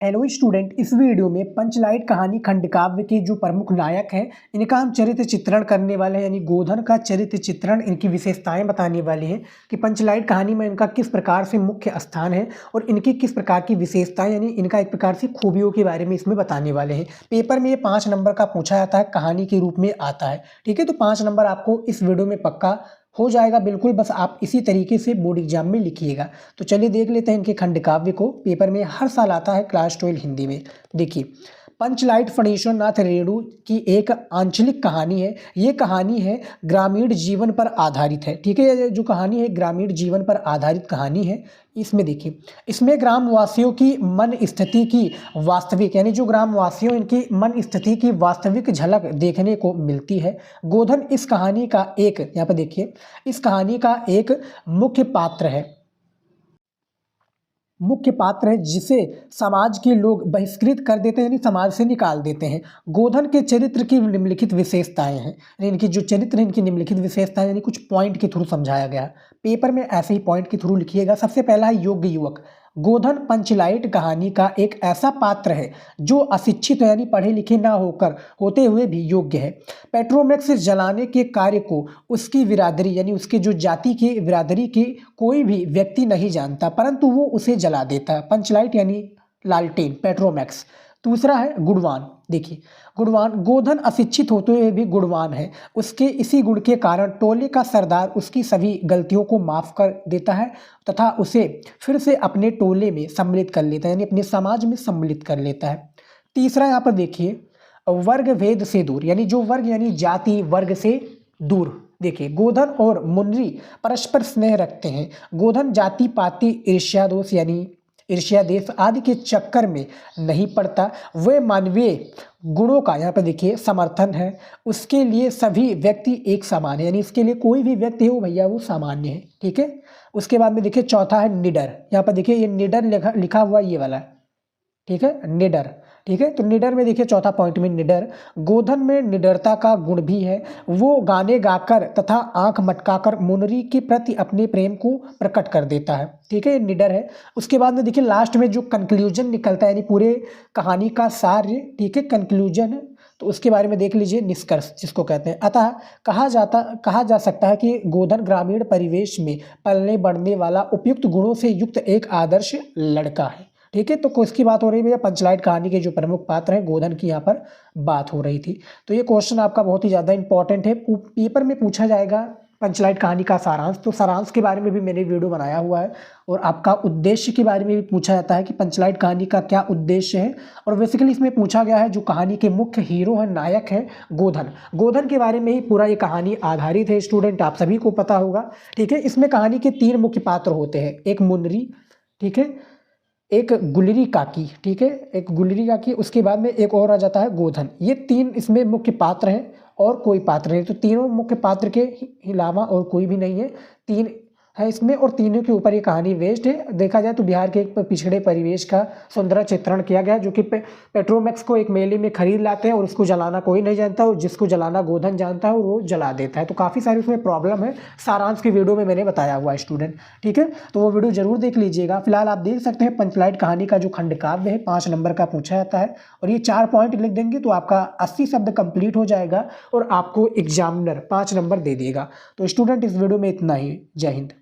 Hello student, इस video में पंचलाइट कहानी खंडकाव्य के जो प्रमुख नायक हैं इनका हम चरित्र चित्रण करने वाले हैं। यानी गोधन का चरित्र चित्रण, इनकी विशेषताएं बताने वाले हैं कि पंचलाइट कहानी में इनका किस प्रकार से मुख्य स्थान है और इनकी किस प्रकार की विशेषताएं, यानी इनका एक प्रकार से खूबियों के बारे में इसमें बताने वाले हैं। पेपर में ये 5 नंबर का पूछा जाता है, कहानी के रूप में आता है। ठीक है, तो 5 नंबर आपको इस वीडियो में पक्का हो जाएगा बिल्कुल। बस आप इसी तरीके से बोर्ड एग्जाम में लिखिएगा। तो चलिए देख लेते हैं इनके खंडकाव्य को। पेपर में हर साल आता है क्लास 12 हिंदी में। देखिए, पंचलाइट फणीश्वर नाथ रेणु की एक आंचलिक कहानी है। ये कहानी है ग्रामीण जीवन पर आधारित है। ठीक है, ये जो कहानी है ग्रामीण जीवन पर आधारित कहानी है। इसमें देखिए, इसमें ग्रामवासियों की मन स्थिति की वास्तविक, यानी जो ग्रामवासियों इनकी मन स्थिति की वास्तविक झलक देखने को मिलती है। गोधन इस कहानी का एक, यहाँ पर देखिए, इस कहानी का एक मुख्य पात्र है जिसे समाज के लोग बहिष्कृत कर देते हैं, यानी समाज से निकाल देते हैं। गोधन के चरित्र की निम्नलिखित विशेषताएं हैं। इनकी जो चरित्र है इनकी निम्नलिखित विशेषताएं, यानी कुछ पॉइंट के थ्रू समझाया गया। पेपर में ऐसे ही पॉइंट के थ्रू लिखिएगा। सबसे पहला है योग्य युवक। गोधन पंचलाइट कहानी का एक ऐसा पात्र है जो अशिक्षित यानी पढ़े लिखे ना होते हुए भी योग्य है। पेट्रोमैक्स जलाने के कार्य को उसकी बिरादरी, यानी उसके जो जाति की बिरादरी की कोई भी व्यक्ति नहीं जानता, परंतु वो उसे जला देता है। पंचलाइट यानी लालटेन, पेट्रोमैक्स। दूसरा है गुणवान। देखिए, गुणवान, गोधन अशिक्षित होते हुए भी गुणवान है। उसके इसी गुण के कारण टोले का सरदार उसकी सभी गलतियों को माफ कर देता है तथा उसे फिर से अपने टोले में सम्मिलित कर लेता है, यानी अपने समाज में सम्मिलित कर लेता है। तीसरा यहाँ पर देखिए, वर्ग भेद से दूर, यानी जो वर्ग यानी जाति वर्ग से दूर। देखिए, गोधन और मुन्नी परस्पर स्नेह रखते हैं। गोधन जाति पाति ईर्ष्या दोष यानी ईर्ष्या देश आदि के चक्कर में नहीं पड़ता। वह मानवीय गुणों का, यहाँ पर देखिए, समर्थन है। उसके लिए सभी व्यक्ति एक समान है, यानी इसके लिए कोई भी व्यक्ति है वो भैया वो सामान्य है। ठीक है, उसके बाद में देखिए चौथा है निडर। यहाँ पर देखिए ये निडर लिखा हुआ ये वाला है। ठीक है, निडर। ठीक है, तो निडर में देखिए चौथा पॉइंट में निडर। गोधन में निडरता का गुण भी है। वो गाने गाकर तथा आंख मटकाकर मुनरी के प्रति अपने प्रेम को प्रकट कर देता है। ठीक है, ये निडर है। उसके बाद में देखिए लास्ट में जो कंक्लूजन निकलता है, यानी पूरे कहानी का सार। ठीक है, कंक्लूजन है, तो उसके बारे में देख लीजिए, निष्कर्ष जिसको कहते हैं। अतः कहा जा सकता है कि गोधन ग्रामीण परिवेश में पलने बढ़ने वाला उपयुक्त गुणों से युक्त एक आदर्श लड़का है। ठीक है, तो किसकी बात हो रही है भैया? पंचलाइट कहानी के जो प्रमुख पात्र हैं गोधन की यहाँ पर बात हो रही थी। तो ये क्वेश्चन आपका बहुत ही ज़्यादा इंपॉर्टेंट है। पेपर में पूछा जाएगा पंचलाइट कहानी का सारांश। तो सारांश के बारे में भी मैंने वीडियो बनाया हुआ है और आपका उद्देश्य के बारे में भी पूछा जाता है कि पंचलाइट कहानी का क्या उद्देश्य है। और बेसिकली इसमें पूछा गया है जो कहानी के मुख्य हीरो है, नायक है गोधन। गोधन के बारे में ही पूरा ये कहानी आधारित है स्टूडेंट, आप सभी को पता होगा। ठीक है, इसमें कहानी के 3 मुख्य पात्र होते हैं। एक मुन्नी, ठीक है, एक गुलरी काकी। ठीक है, एक गुलरी काकी, उसके बाद में एक और आ जाता है गोधन। ये 3 इसमें मुख्य पात्र हैं और कोई पात्र नहीं। तो तीनों मुख्य पात्र के अलावा और कोई भी नहीं है, 3 है इसमें और तीनों के ऊपर ये कहानी बेस्ड है। देखा जाए तो बिहार के एक पिछड़े परिवेश का सुंदर चित्रण किया गया है, जो कि पेट्रोमैक्स को एक मेले में खरीद लाते हैं और उसको जलाना कोई नहीं जानता, और जिसको जलाना गोधन जानता है और वो जला देता है। तो काफ़ी सारी उसमें प्रॉब्लम है, सारांश की वीडियो में मैंने बताया हुआ है स्टूडेंट। ठीक है, तो वो वीडियो जरूर देख लीजिएगा। फिलहाल आप देख सकते हैं पंचलाइट कहानी का जो खंडकाव्य है 5 नंबर का पूछा जाता है, और ये 4 पॉइंट लिख देंगे तो आपका 80 शब्द कंप्लीट हो जाएगा और आपको एग्जामिनर 5 नंबर दे देगा। तो स्टूडेंट इस वीडियो में इतना ही। जय हिंद।